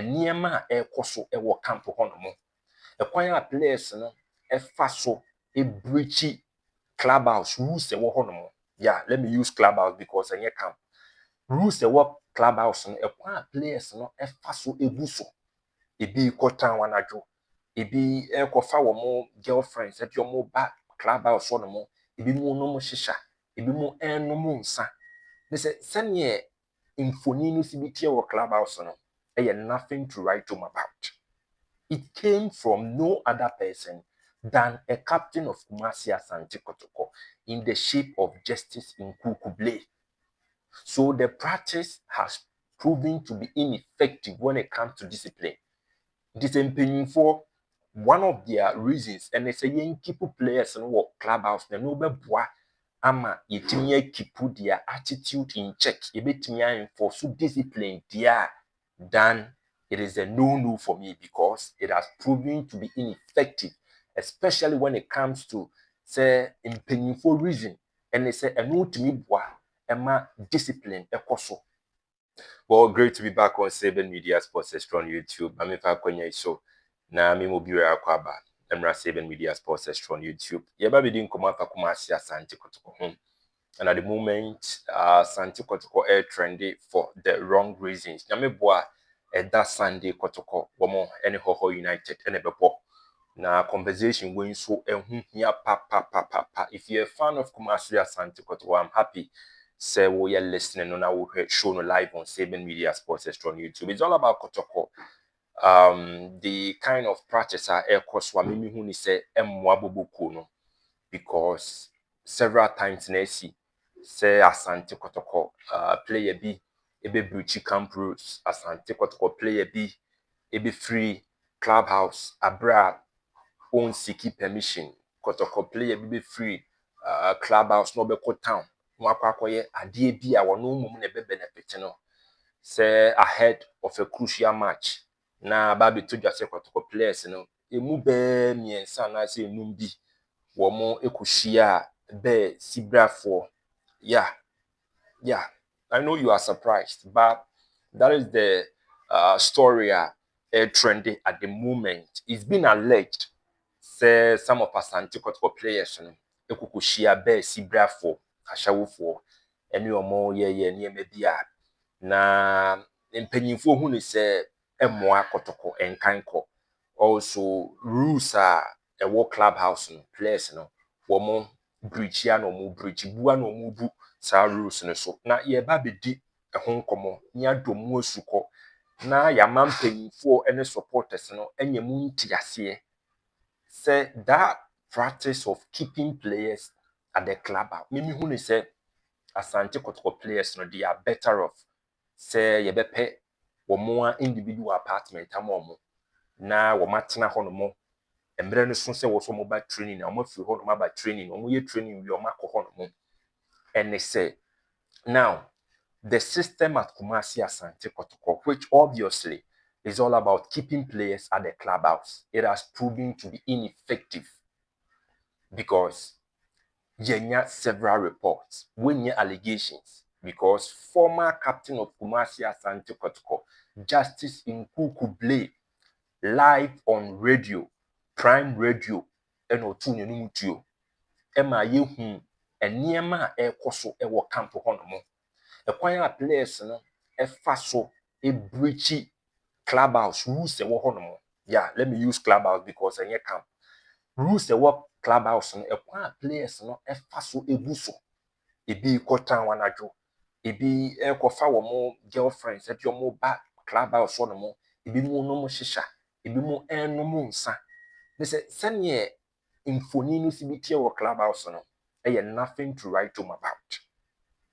niema ekoso ewo camp honomo ekwan a players no efa so breachi clubhouse rules ewo honomo. Yeah, let me use clubhouse because enye camp rules ewo clubhouse no ekwan a players no efa so ebuso ebi kotan wanajo ebi ekofa wo mo girlfriends ebi mo ba clubhouse honomo ebi mo no mo shisha ebi mo no mo nsa say sanye infoni no sibitie wo clubhouse no nothing to write home about. It came from no other person than a captain of Kumasi Asante Kotoko in the shape of Justice Nkukuble. So the practice has proven to be ineffective when it comes to discipline. It is for one of their reasons, and they say young keep players in what clubhouse, the noble boy ama yetimi keep their attitude in check. Yebetimi enforce discipline there, then it is a no for me because it has proven to be ineffective, especially when it comes to say for reason. And they say a no to me boy ema discipline ekoso. Well, great to be back on 7 Media Sports Extra on YouTube. I'm in fact so na me mo biwa akwaba. Emra 7 Media Sports Extra on YouTube. Yeba be din koma fa Kumasi Asante Kotoko home. And at the moment, Asante Kotoko air trendy for the wrong reasons. Nyame boa that Sunday Kotoko womo any Hoho United any bepo. Na conversation going so here pa. If you're a fan of Kumasi Asante Kotoko, I'm happy. Say we are listening on our show no live on 7 Media Sports Extra on YouTube. It's all about Kotoko. The kind of practice air course wa mimi hu ni say emwaboboku no because several times na see say Asante Kotoko player bi ebe breach camp rules. Asante Kotoko player bi ebe free clubhouse abra own seeking permission. Kotoko player be free clubhouse no be town. Mwakwakoye adie bi a wono mum na be benefit no. Say ahead of a crucial match. Na baby to just say Kotoko players no. Emu be miensa na say enum bi. Wo mo ekuhia be sibra for. Yeah. I know you are surprised, but that is the story trending at the moment. It's been alleged say some of Asante Kotoko players no ekukuhia be sibra for ashawofo ene omo ye niema bia na mpanyimfo hu ni say emmoa Kotoko enkanko. Also rules ewo clubhouse no players no wo mo breach ya no mo breach bua no mo bu sa rules no so na ye ba be di ho nkomo nya domu osuko na ya mampanyimfo ene supporters no enyamu ntiase say that practice of keeping players at the club. Mimi hu ni say Asante Kotoko players no they are better off say ye bepe wo individual apartment amomo na wo matena ho no mo emre no so say wo so mo ba training na mo fi ho no ma ba training wo ye training wi o ma ko ho no mo and they say now the system at Kumasi Asante Kotoko, which obviously is all about keeping players at the clubhouse, it has proven to be ineffective because yenya several reports, when allegations, because former captain of Kumasi Asante Kotoko, Justice Nkukuble, live on radio, Prime Radio, and Otune Numutio, Emma Yehu, and Niema Ekoso Ewo Campo Honomo. Ekwan a players no efa so breachi clubhouse rules ewo honomo. Yeah, let me use clubhouse because enye camp rules ewo clubhouse no ekwan a players no efa so ebuso ebi kotan wanajo ebi ekofa wo mo girlfriends ebi mo ba clubhouse honomo ebi mo no mo shisha ebi mo no mo nsa they say sanye infoni no sibitie wo clubhouse no nothing to write home about.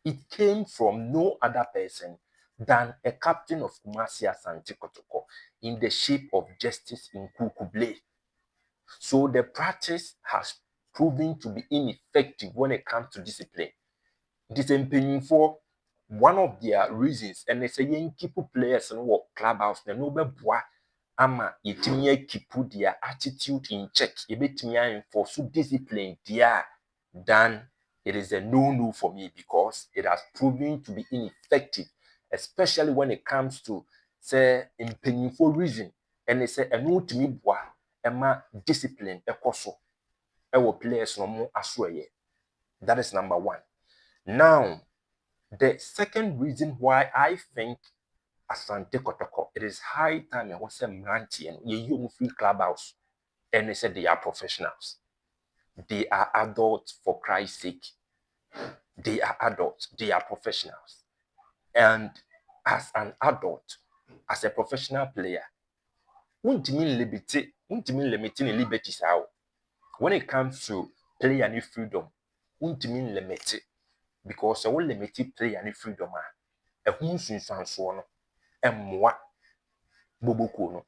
It came from no other person than a captain of Kumasi Asante Kotoko in the shape of Justice Nkukuble. So the practice has proven to be ineffective when it comes to discipline. It is for one of their reasons, and they say young keep players in what clubhouse, the noble boy ama yetimi keep their attitude in check. Yebetimi enforce discipline there, then it is a no for me because it has proven to be ineffective, especially when it comes to say for reason and they say eno timi boa ema discipline ekoso ewo players no mo asoye. That is number one. Now, the second reason why I think Asante Kotoko, it is high time I was a mranti and you free clubhouse and they said they are professionals. They are adults for Christ's sake. They are adults, they are professionals. And as an adult, as a professional player, ultimately limiting liberties out. When it comes to play and freedom, ultimately limited because I will limit play and freedom. A hunsunsanso no emmoa boboko no.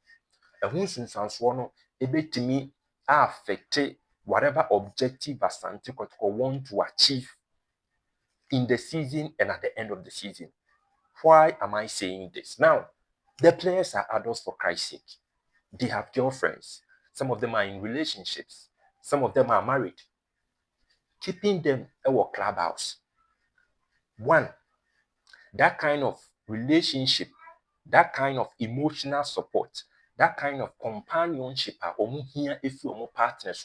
A hunsunsanso no ebetimi affect whatever objective Asante Kotoko want to achieve in the season and at the end of the season. Why am I saying this? Now, the players are adults for Christ's sake. They have girlfriends. Some of them are in relationships. Some of them are married. Keeping them at our clubhouse. One, that kind of relationship, that kind of emotional support, that kind of companionship, if you partners,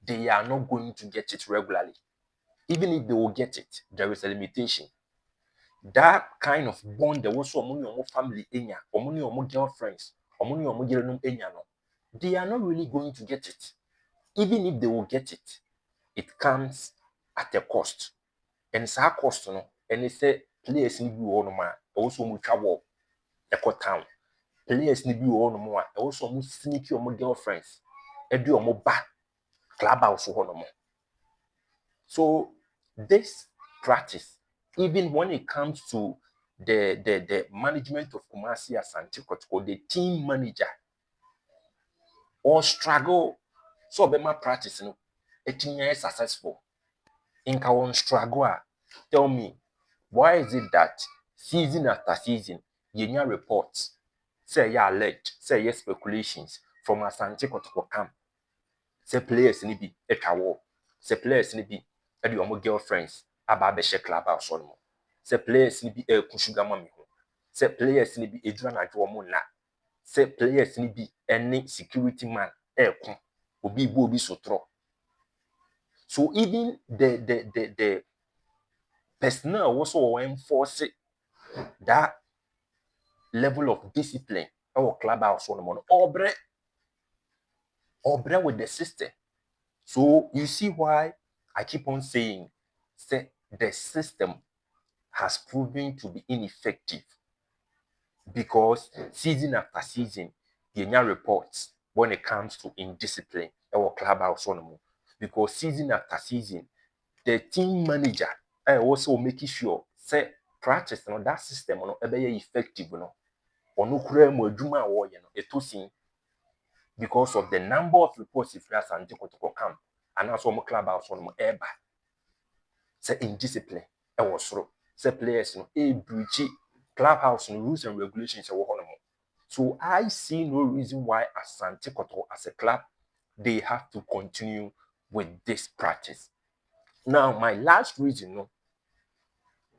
they are not going to get it regularly. Even if they will get it, there is a limitation. That kind of bond, there was so family, girlfriends, they are not really going to get it. Even if they will get it, it comes at a cost. And it's our cost, and it's a players need you on man, also move travel, echo town. Players need you on more, also move sneaky on girlfriends, and do a more back clubhouse on more. So this practice, even when it comes to the management of Kumasi Asante Kotoko, the team manager, or struggle, so be my practice, it is successful. In our struggle, tell me, why is it that season after season, you hear reports, say you alleged, say yes speculations from Asante Kotoko camp, say players ni bi etwa say players ni bi e de omo girlfriends aba be she club house on mo, say players ni bi e ku sugar mami ho, say players ni bi edura na dwo mo na, say players ni bi any security man e ku obi bu obi sotro. So even the personnel also enforce that level of discipline our clubhouse on the obre with the system. So you see why I keep on saying say the system has proven to be ineffective because season after season you get reports when it comes to indiscipline our clubhouse on the because season after season the team manager also making sure say practice that system be effective kura mu adwuma wo ye no etosin because of the number of reports if Asante Kotoko camp and also mo clubhouse on mo eba say indiscipline was soro say players breach clubhouse rules and regulations e wo hono mo. So I see no reason why Asante Kotoko as a club they have to continue with this practice. Now my last reason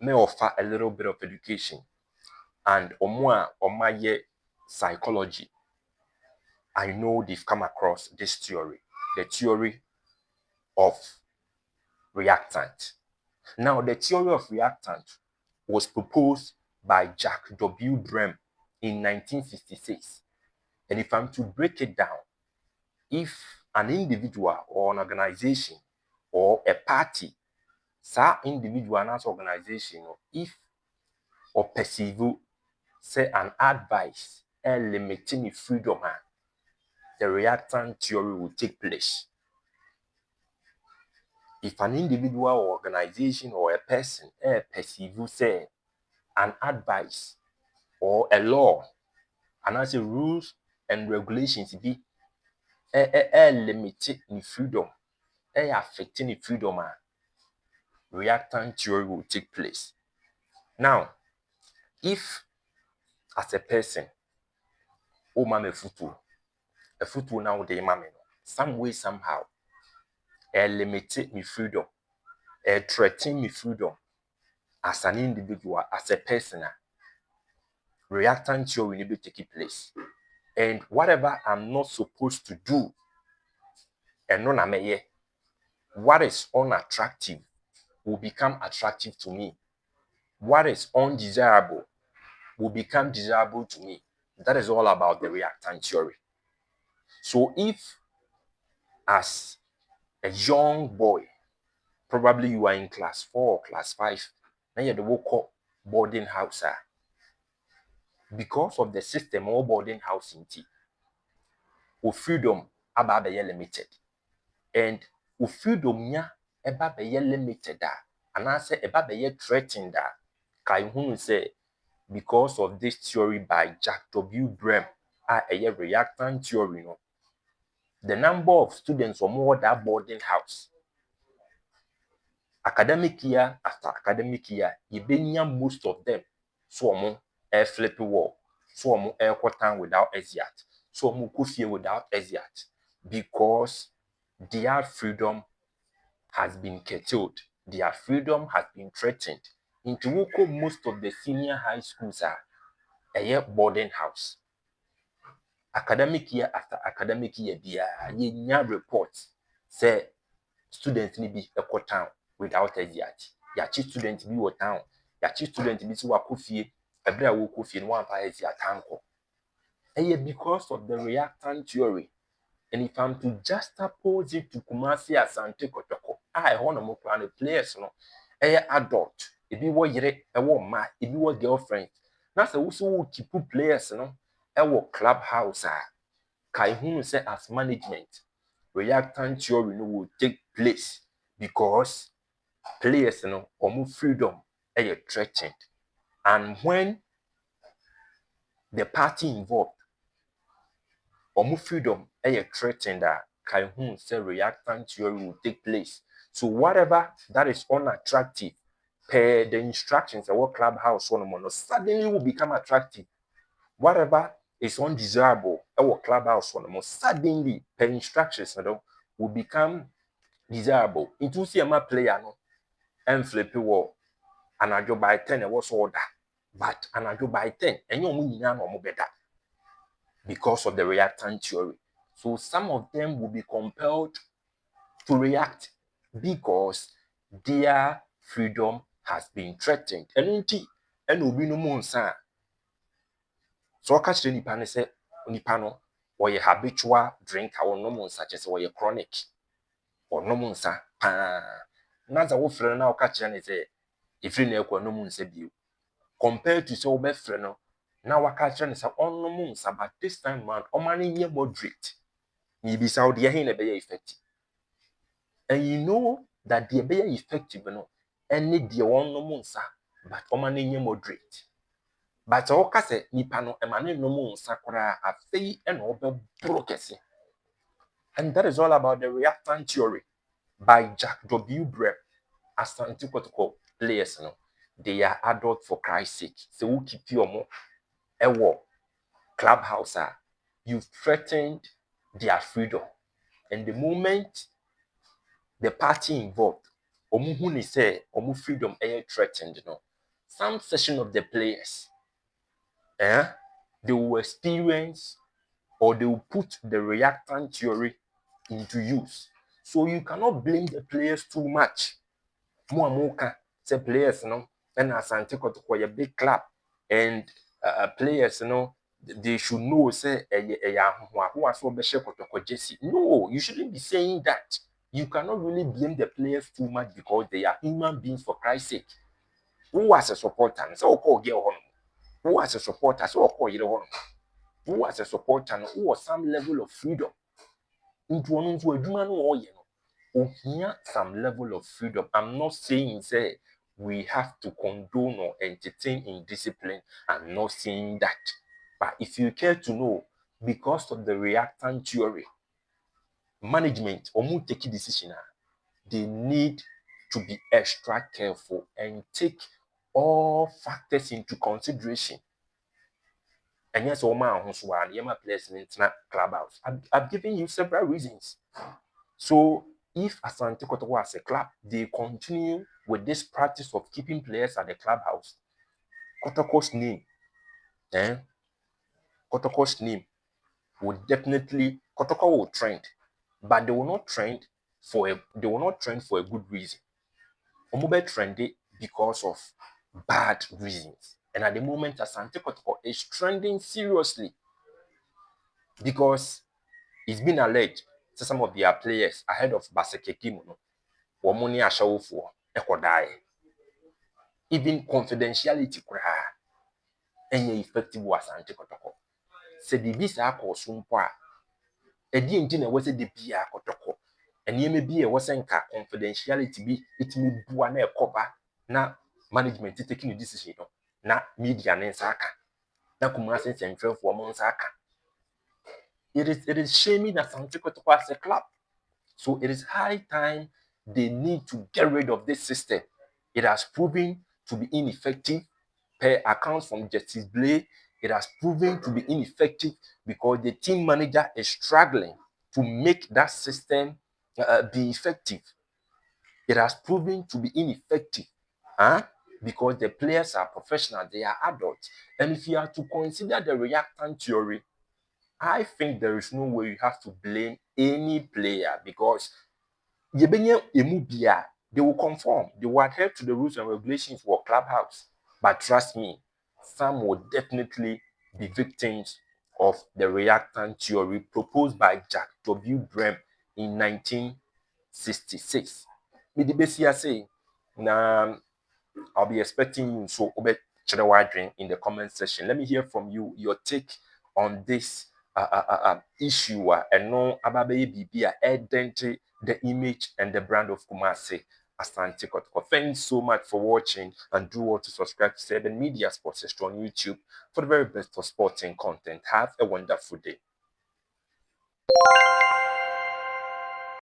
may offer a little bit of education and omo psychology. I know they've come across this theory, the theory of reactant. Now, the theory of reactant was proposed by Jack W. Brem in 1966. And if I'm to break it down, if an individual or an organization or a party, say individual and as organization, if or perceive say an advice and limiting freedom, the reactant theory will take place. If an individual or organization or a person perceive say an advice or a law and as a rules and regulations be limited in freedom, affecting the freedom, reactant theory will take place. Now, if as a person, oh mama a futu now de mama, some way somehow, limited me freedom, threaten me freedom as an individual, as a person, reactant theory will be taking place. And whatever I'm not supposed to do, and none am what is unattractive will become attractive to me. What is undesirable will become desirable to me. That is all about the reactant theory. So if, as a young boy, probably you are in class 4 or class 5, then you're the woke boarding house, because of the system or boarding house in tea, freedom about be limited. And freedom nya eba be limited and I say eba be threatened kai hunu say because of this theory by Jack W. Brem, a reactant theory, no, the number of students or more that boarding house, academic year after academic year, you most of them so air flip wall, so air quarter without exit, so kufie without exit, because their freedom has been curtailed, their freedom has been threatened. Into woko most of the senior high schools are a boarding house. Academic year after academic year, ye reports say students need be a town without a yet. Yachi students be what town, yachi students be so a coffee, a bra wo coffee and one pie ya tanko. And because of the reactant theory, and if I'm to juxtapose it to Kumasi Asante Kotoko, I want to more plan players, no, adult, if you were yet a woman, if you were girlfriend, that's also keep players, no, clubhouse, kai hunu say as management, reactant theory no will take place because players, no, freedom, threatened. And when the party involved, freedom threatened kai hunu say reactant theory will take place. So whatever that is unattractive, per the instructions of what clubhouse one suddenly will become attractive. Whatever is undesirable, our clubhouse one suddenly per instructions will become desirable. Into see a player no and flip wall and I go by 10 was order, but and I go by 10 and you no better because of the reactant theory. So some of them will be compelled to react because their freedom has been threatened. And will be no more. So catch the nipa say nipa no or a habitual drinker or no more such as or a chronic or no more. Naza wo frɛ na ɔka kyerɛ ne sɛ ɛfiri na ɛkɔ no mu nsa bio compared to sɛ wobɛfrɛ no na waka kyerɛ ne sɛ ɔnom nsa but this time round ɔma no nyɛ moderate na yɛbisa wo deɛ ɛhe na ɛbɛyɛ effective and you know that deɛ ɛbɛyɛ effective no ɛne deɛ ɔnom nsa but ɔma no nyɛ moderate but sɛ ɔka sɛ nipa no ɛma ne nom nsa koraa afei ɛna ɔbɛboro kɛse. And that is all about the reactant theory by Jack W. Brem. Asante Kotoko players, no, they are adult for Christ's sake. So who keep you more clubhouse, you threatened their freedom. And the moment the party involved, omu say omu freedom threatened, no, some section of the players, they will experience or they will put the reactant theory into use. So you cannot blame the players too much. Muamuka say players, no, and Asante Kotoko a big club, and players, they should know say who are so Kotoko Jesse. No, you shouldn't be saying that. You cannot really blame the players too much because they are human beings for Christ's sake. Who was a supporter? So call girl on. Who was a supporter? So call you on. Who was a supporter? Who was some level of freedom? Into a human some level of freedom. I'm not saying say we have to condone or entertain indiscipline. I'm not saying that. But if you care to know, because of the reactant theory, management or take a decision, they need to be extra careful and take all factors into consideration. And yes, placement clubhouse. I've given you several reasons. So if Asante Kotoko as a club, they continue with this practice of keeping players at the clubhouse, Kotoko's name Kotoko's name will definitely Kotoko will trend, but they will not trend for a good reason. Omube trended because of bad reasons. And at the moment, Asante Kotoko is trending seriously because it's been alleged that some of their players ahead of Basekekimu, Womuni Ashawufo, Ekodai. Even confidentiality any effective was Asante Kotoko. Se bibi sa akọ so mpo a edi nti na wose de bia akotoko enye bi e wose nka confidentiality bi itimi bua na ekoba na management taking a decision no na media na nsa aka na Kumasi nsentwefo mo nsa aka. It is shaming that Asante Kotoko as a club. So it is high time they need to get rid of this system. It has proven to be ineffective. Per accounts from Justice Blay, it has proven to be ineffective because the team manager is struggling to make that system be effective. It has proven to be ineffective because the players are professional, they are adults. And if you are to consider the reactant theory, I think there is no way you have to blame any player because they will conform, they will adhere to the rules and regulations for clubhouse. But trust me, some will definitely be victims of the reactant theory proposed by Jack W. Brem in 1966. Now, I'll be expecting you. So, in the comment section. Let me hear from you, your take on this issue. And no, ababe bibi identity, the image and the brand of Kumasi. Asante Kotoko. Thanks so much for watching, and do want to subscribe to 7 Media Sports on YouTube for the very best of sporting content. Have a wonderful day.